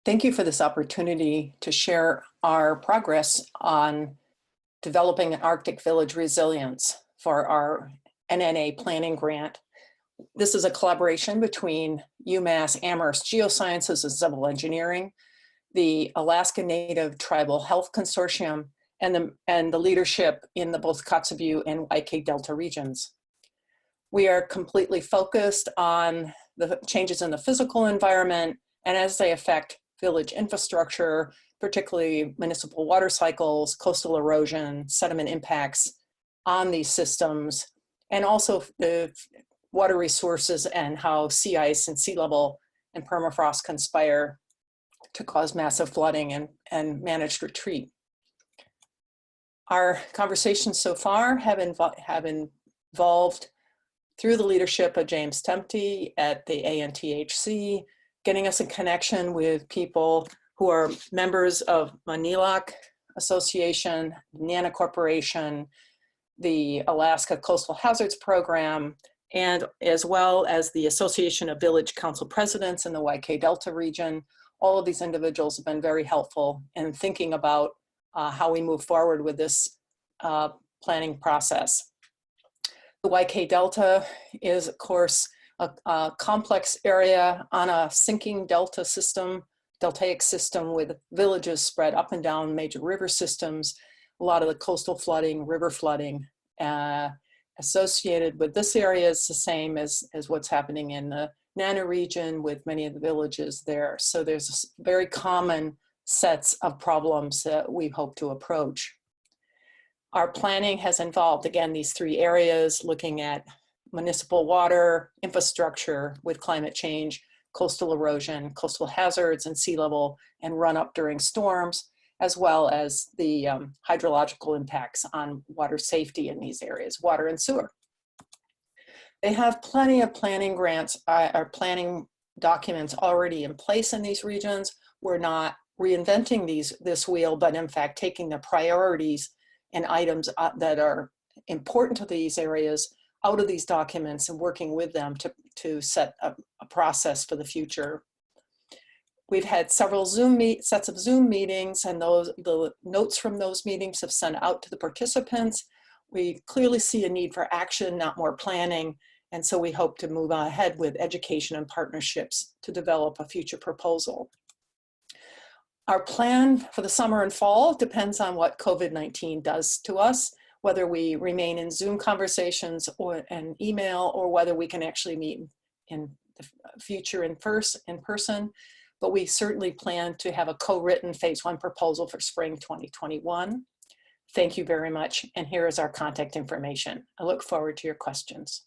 Thank you for this opportunity to share our progress on developing an Arctic village resilience for our NNA planning grant. This is a collaboration between UMass Amherst Geosciences and Civil Engineering, the Alaska Native Tribal Health Consortium, and the leadership in the both Kotzebue and YK Delta regions. We are completely focused on the changes in the physical environment and as they affect village infrastructure, particularly municipal water cycles, coastal erosion, sediment impacts on these systems, and also the water resources and how sea ice and sea level and permafrost conspire to cause massive flooding and managed retreat. Our conversations so far have involved through the leadership of James Tempte at the ANTHC, getting us in connection with people who are members of Manilak Association, NANA Corporation, the Alaska Coastal Hazards Program, and as well as the Association of Village Council Presidents in the YK Delta region. All of these individuals have been very helpful in thinking about how we move forward with this planning process. The YK Delta is, of course, a complex area on a sinking delta system, deltaic system with villages spread up and down major river systems. A lot of the coastal flooding, river flooding associated with this area is the same as what's happening in the NANA region with many of the villages there. So there's very common sets of problems that we hope to approach. Our planning has involved, again, these three areas, looking at municipal water, infrastructure with climate change, coastal erosion, coastal hazards and sea level and run up during storms, as well as the hydrological impacts on water safety in these areas, water and sewer. They have plenty of planning grants or planning documents already in place in these regions. We're not reinventing this wheel, but in fact taking the priorities and items that are important to these areas out of these documents and working with them to set a process for the future. We've had several sets of Zoom meetings, and the notes from those meetings have sent out to the participants. We clearly see a need for action, not more planning, and so we hope to move ahead with education and partnerships to develop a future proposal. Our plan for the summer and fall depends on what COVID-19 does to us, whether we remain in Zoom conversations or an email, or whether we can actually meet in the future in person. But we certainly plan to have a co-written phase 1 proposal for spring 2021. Thank you very much. And here is our contact information. I look forward to your questions.